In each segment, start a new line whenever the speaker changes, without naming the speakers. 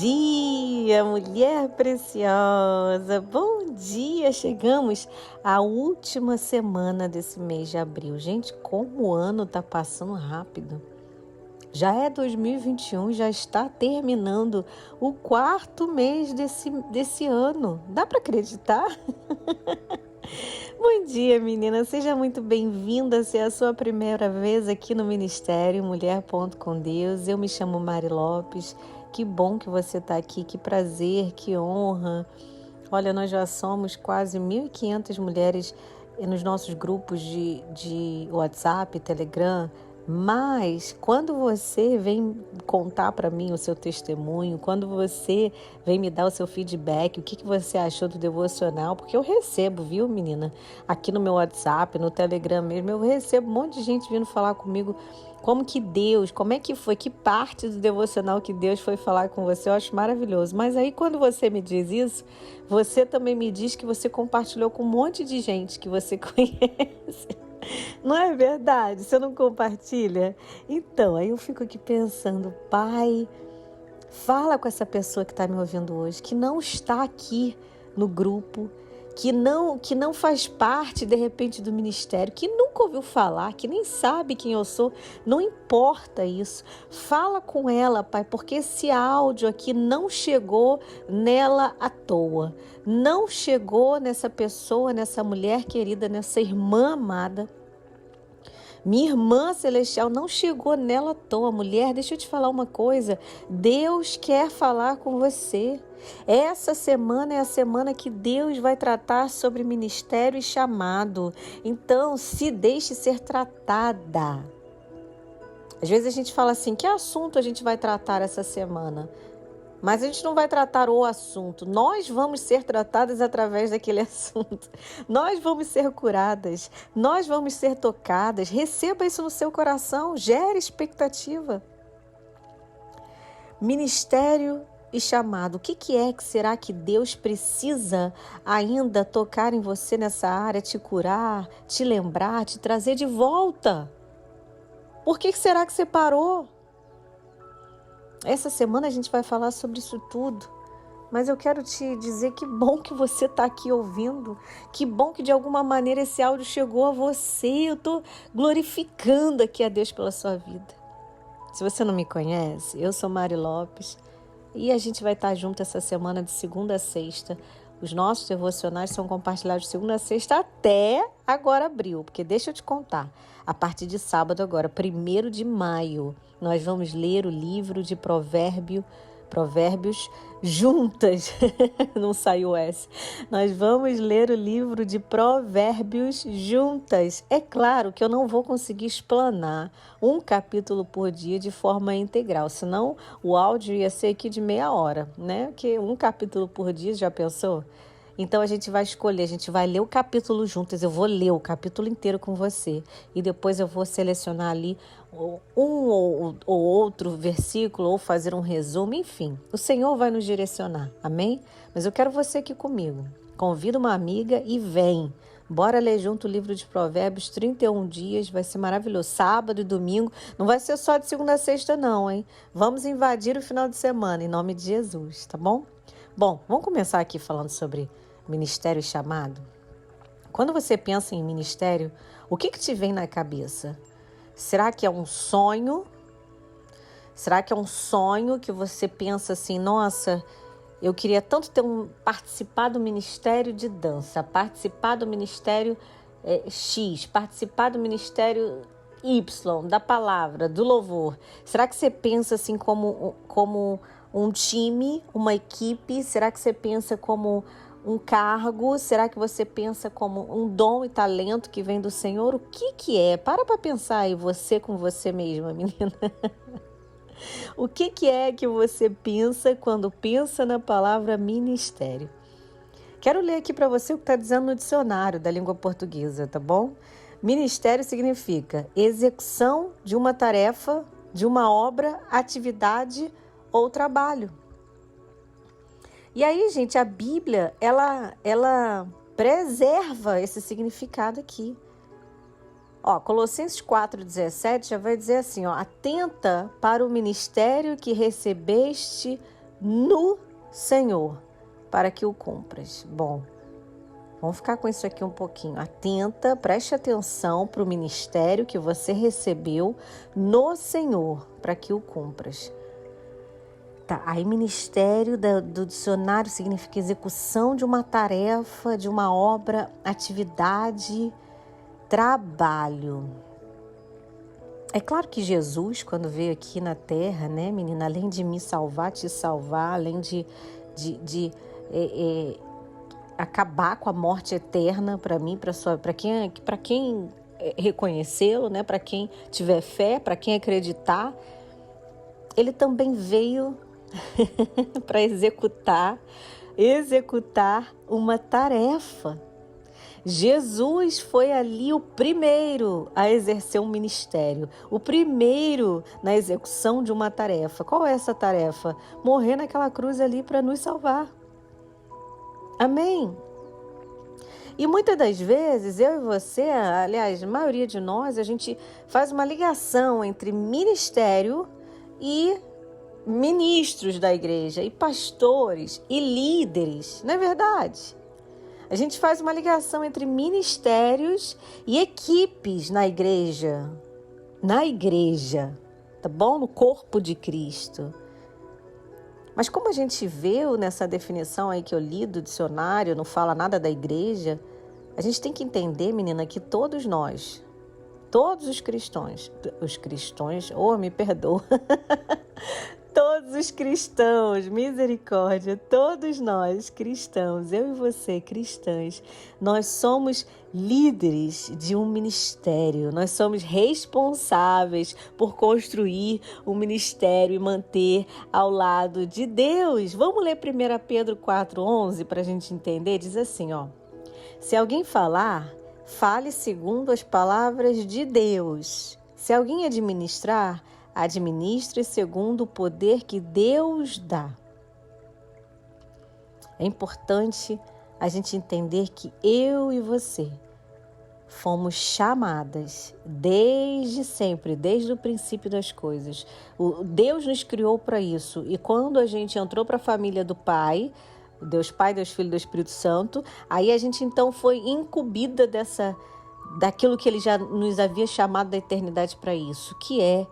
dia, mulher preciosa! Bom dia! Chegamos à última semana desse mês de abril. Gente, como o ano tá passando rápido. Já é 2021, já está terminando o quarto mês desse ano. Dá para acreditar? Bom dia, menina. Seja muito bem-vinda. Se é a sua primeira vez aqui no Ministério Mulher com Deus, eu me chamo Mari Lopes. Que bom que você está aqui. Que prazer, que honra. Olha, nós já somos quase 1.500 mulheres nos nossos grupos de WhatsApp, Telegram. Mas quando você vem contar para mim o seu testemunho, quando você vem me dar o seu feedback, o que você achou do devocional, porque eu recebo, viu, menina? Aqui no meu WhatsApp, no Telegram mesmo, eu recebo um monte de gente vindo falar comigo como é que foi, que parte do devocional que Deus foi falar com você, eu acho maravilhoso. Mas aí quando você me diz isso, você também me diz que você compartilhou com um monte de gente que você conhece. Não é verdade? Você não compartilha? Então, aí eu fico aqui pensando, Pai, fala com essa pessoa que está me ouvindo hoje, que não está aqui no grupo, que não faz parte, de repente, do ministério, que nunca ouviu falar, que nem sabe quem eu sou. Não importa isso. Fala com ela, Pai, porque esse áudio aqui não chegou nela à toa. Não chegou nessa pessoa, nessa mulher querida, nessa irmã amada. Minha irmã celestial não chegou nela à toa. Mulher, deixa eu te falar uma coisa. Deus quer falar com você. Essa semana é a semana que Deus vai tratar sobre ministério e chamado. Então, se deixe ser tratada. Às vezes a gente fala assim, que assunto a gente vai tratar essa semana? Mas a gente não vai tratar o assunto. Nós vamos ser tratadas através daquele assunto. Nós vamos ser curadas. Nós vamos ser tocadas. Receba isso no seu coração. Gere expectativa. Ministério e chamado. O que é que será que Deus precisa ainda tocar em você nessa área? Te curar, te lembrar, te trazer de volta? Por que será que você parou? Essa semana a gente vai falar sobre isso tudo, mas eu quero te dizer que bom que você está aqui ouvindo, que bom que de alguma maneira esse áudio chegou a você. Eu estou glorificando aqui a Deus pela sua vida. Se você não me conhece, eu sou Mari Lopes e a gente vai estar junto essa semana de segunda a sexta. Os nossos devocionais são compartilhados de segunda a sexta até agora abril, porque deixa eu te contar, a partir de sábado agora, 1º de maio, nós vamos ler o livro de Provérbios juntas, não saiu esse. Nós vamos ler o livro de Provérbios juntas. É claro que eu não vou conseguir explanar um capítulo por dia de forma integral, senão o áudio ia ser aqui de meia hora, né? Porque um capítulo por dia, já pensou? Então a gente vai escolher, a gente vai ler o capítulo juntas, eu vou ler o capítulo inteiro com você e depois eu vou selecionar ali um ou outro versículo ou fazer um resumo, enfim, o Senhor vai nos direcionar, amém? Mas eu quero você aqui comigo, convida uma amiga e vem, bora ler junto o livro de Provérbios, 31 dias, vai ser maravilhoso, sábado e domingo, não vai ser só de segunda a sexta não, hein? Vamos invadir o final de semana, em nome de Jesus, tá bom? Bom, vamos começar aqui falando sobre ministério e chamado. Quando você pensa em ministério, o que te vem na cabeça? Será que é um sonho? Será que é um sonho que você pensa assim, nossa, eu queria tanto participar do ministério de dança, participar do ministério X, participar do ministério Y, da palavra, do louvor. Será que você pensa assim como um time, uma equipe? Será que você pensa como um cargo? Será que você pensa como um dom e talento que vem do Senhor? O que é? Para pensar aí, você com você mesma, menina. O que é que você pensa quando pensa na palavra ministério? Quero ler aqui para você o que está dizendo no dicionário da língua portuguesa, tá bom? Ministério significa execução de uma tarefa, de uma obra, atividade ou trabalho. E aí, gente, a Bíblia, ela preserva esse significado aqui. Colossenses 4,17 já vai dizer assim, atenta para o ministério que recebeste no Senhor, para que o cumpras. Bom, vamos ficar com isso aqui um pouquinho. Atenta, preste atenção para o ministério que você recebeu no Senhor, para que o cumpras. Tá, aí ministério do dicionário significa execução de uma tarefa, de uma obra, atividade, trabalho. É claro que Jesus, quando veio aqui na Terra, né, menina, além de me salvar, te salvar, além de acabar com a morte eterna para mim, para quem reconhecê-lo, né, para quem tiver fé, para quem acreditar, ele também veio para executar uma tarefa. Jesus foi ali o primeiro a exercer um ministério, o primeiro na execução de uma tarefa. Qual é essa tarefa? Morrer naquela cruz ali para nos salvar. Amém? E muitas das vezes, eu e você, aliás, a maioria de nós, a gente faz uma ligação entre ministério e ministros da igreja, e pastores, e líderes, não é verdade? A gente faz uma ligação entre ministérios e equipes na igreja, tá bom? No corpo de Cristo. Mas como a gente viu nessa definição aí que eu li do dicionário, não fala nada da igreja, a gente tem que entender, menina, que todos nós, todos os cristãos, me perdoa, todos os cristãos, misericórdia, todos nós cristãos, eu e você cristãs, nós somos líderes de um ministério, nós somos responsáveis por construir um ministério e manter ao lado de Deus. Vamos ler 1 Pedro 4,11 para a gente entender? Diz assim, ó: se alguém falar, fale segundo as palavras de Deus. Se alguém administrar, administre segundo o poder que Deus dá. É importante a gente entender que eu e você fomos chamadas desde sempre, desde o princípio das coisas. Deus nos criou para isso. E quando a gente entrou para a família do Pai, Deus Pai, Deus Filho e Deus Espírito Santo, aí a gente então foi incumbida daquilo que Ele já nos havia chamado da eternidade para isso, que é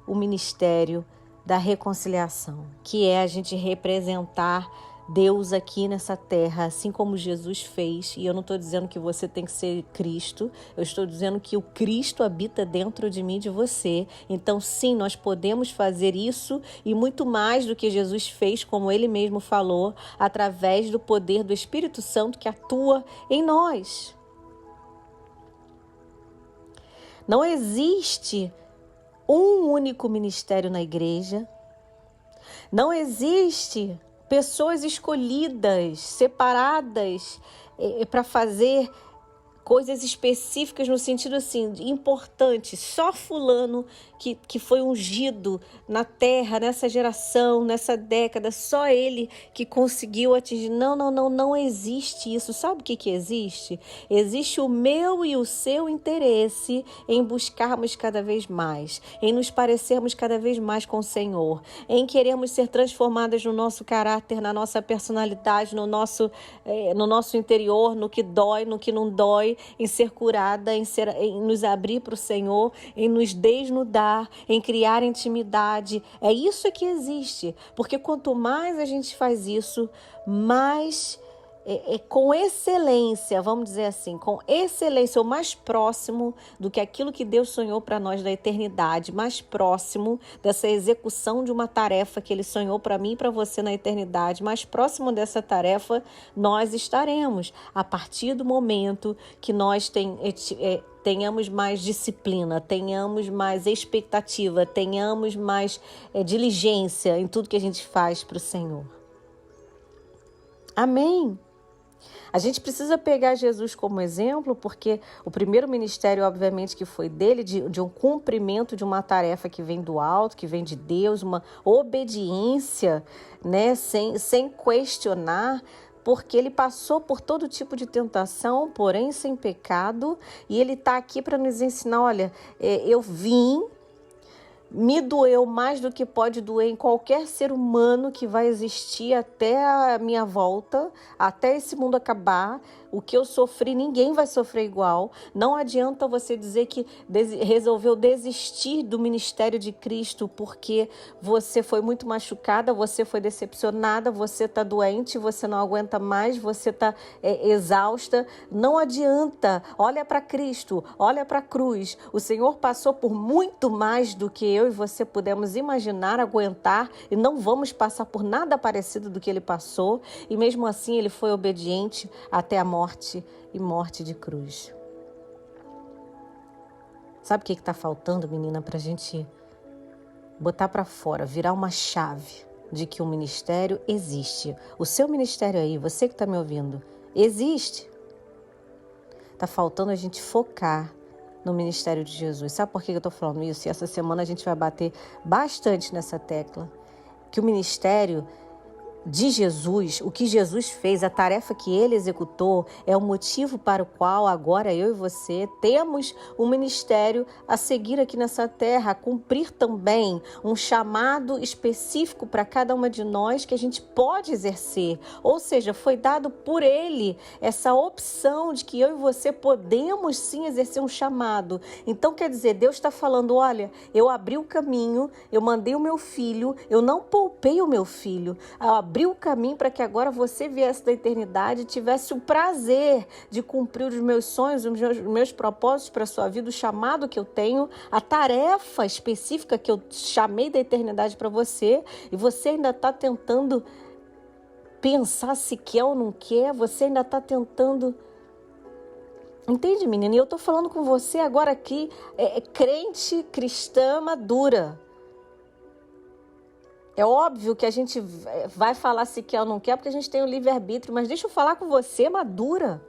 o ministério da reconciliação, que é a gente representar Deus aqui nessa terra, assim como Jesus fez. E eu não estou dizendo que você tem que ser Cristo, eu estou dizendo que o Cristo habita dentro de mim e de você. Então sim, nós podemos fazer isso e muito mais do que Jesus fez, como Ele mesmo falou, através do poder do Espírito Santo que atua em nós. Não existe um único ministério na igreja. Não existe pessoas escolhidas, separadas para fazer coisas específicas no sentido assim, importante, só fulano que foi ungido na terra, nessa geração, nessa década, só ele que conseguiu atingir. Não existe isso. Sabe o que existe? Existe o meu e o seu interesse em buscarmos cada vez mais, em nos parecermos cada vez mais com o Senhor, em queremos ser transformadas no nosso caráter, na nossa personalidade, no nosso interior, no que dói, no que não dói, em ser curada, em nos abrir para o Senhor, em nos desnudar, em criar intimidade. É isso que existe, porque quanto mais a gente faz isso, mais com excelência, vamos dizer assim, com excelência, ou mais próximo do que aquilo que Deus sonhou para nós da eternidade, mais próximo dessa execução de uma tarefa que Ele sonhou para mim e para você na eternidade, mais próximo dessa tarefa nós estaremos, a partir do momento que nós tenhamos mais disciplina, tenhamos mais expectativa, tenhamos mais diligência em tudo que a gente faz para o Senhor. Amém? A gente precisa pegar Jesus como exemplo, porque o primeiro ministério, obviamente, que foi dele, de um cumprimento de uma tarefa que vem do alto, que vem de Deus, uma obediência, né, sem questionar, porque ele passou por todo tipo de tentação, porém sem pecado, e ele está aqui para nos ensinar, olha, eu vim, me doeu mais do que pode doer em qualquer ser humano que vai existir até a minha volta, até esse mundo acabar. O que eu sofri, ninguém vai sofrer igual. Não adianta você dizer que resolveu desistir do ministério de Cristo porque você foi muito machucada, você foi decepcionada, você está doente, você não aguenta mais, você está exausta. Não adianta. Olha para Cristo, olha para a cruz. O Senhor passou por muito mais do que eu e você pudemos imaginar, aguentar, e não vamos passar por nada parecido do que ele passou. E mesmo assim ele foi obediente até a morte e morte de cruz. Sabe o que está faltando, menina, para a gente botar para fora, virar uma chave de que o ministério existe. O seu ministério aí, você que está me ouvindo, existe. Está faltando a gente focar no ministério de Jesus. Sabe por que eu estou falando isso? E essa semana a gente vai bater bastante nessa tecla. Que o ministério de Jesus, o que Jesus fez, a tarefa que ele executou, é o motivo para o qual agora eu e você temos um ministério a seguir aqui nessa terra, a cumprir também um chamado específico para cada uma de nós que a gente pode exercer. Ou seja, foi dado por ele essa opção de que eu e você podemos sim exercer um chamado. Então quer dizer, Deus está falando, olha, eu abri o caminho, eu mandei o meu filho, eu não poupei o meu filho, eu abri o caminho para que agora você viesse da eternidade e tivesse o prazer de cumprir os meus sonhos, os meus propósitos para a sua vida, o chamado que eu tenho, a tarefa específica que eu chamei da eternidade para você, e você ainda está tentando pensar se quer ou não quer, você ainda está tentando... Entende, menina? E eu estou falando com você agora aqui, crente, cristã, madura. É óbvio que a gente vai falar se quer ou não quer, porque a gente tem o livre-arbítrio, mas deixa eu falar com você, madura.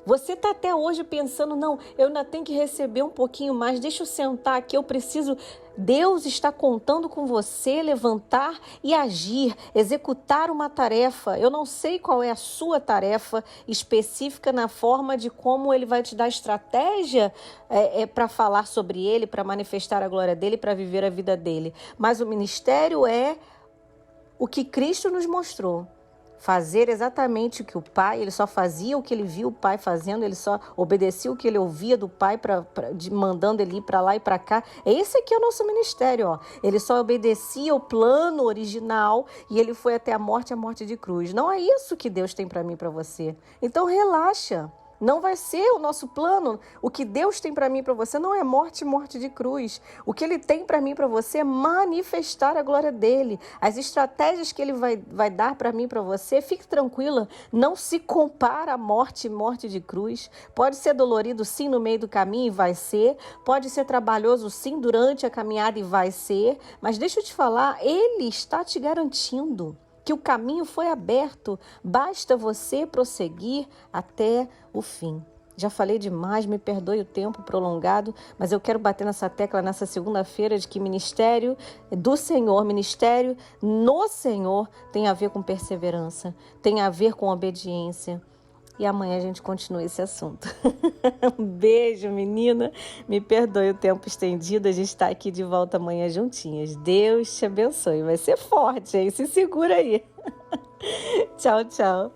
Você está até hoje pensando, não, eu ainda tenho que receber um pouquinho mais, deixa eu sentar aqui, eu preciso... Deus está contando com você levantar e agir, executar uma tarefa. Eu não sei qual é a sua tarefa específica na forma de como ele vai te dar estratégia para falar sobre ele, para manifestar a glória dele, para viver a vida dele. Mas o ministério é o que Cristo nos mostrou. Fazer exatamente o que o Pai, ele só fazia o que ele viu o Pai fazendo, ele só obedecia o que ele ouvia do Pai, mandando ele ir para lá e para cá. Esse aqui é o nosso ministério, ó. Ele só obedecia o plano original e ele foi até a morte de cruz. Não é isso que Deus tem para mim e para você. Então relaxa. Não vai ser o nosso plano. O que Deus tem para mim e para você não é morte de cruz. O que Ele tem para mim e para você é manifestar a glória dele. As estratégias que Ele vai dar para mim e para você, fique tranquila, não se compara a morte de cruz. Pode ser dolorido sim no meio do caminho e vai ser. Pode ser trabalhoso sim durante a caminhada e vai ser. Mas deixa eu te falar, Ele está te garantindo que o caminho foi aberto, basta você prosseguir até o fim. Já falei demais, me perdoe o tempo prolongado, mas eu quero bater nessa tecla nessa segunda-feira de que ministério do Senhor, ministério no Senhor tem a ver com perseverança, tem a ver com obediência. E amanhã a gente continua esse assunto. Um beijo, menina. Me perdoe o tempo estendido. A gente está aqui de volta amanhã juntinhas. Deus te abençoe. Vai ser forte, hein? Se segura aí. Tchau, tchau.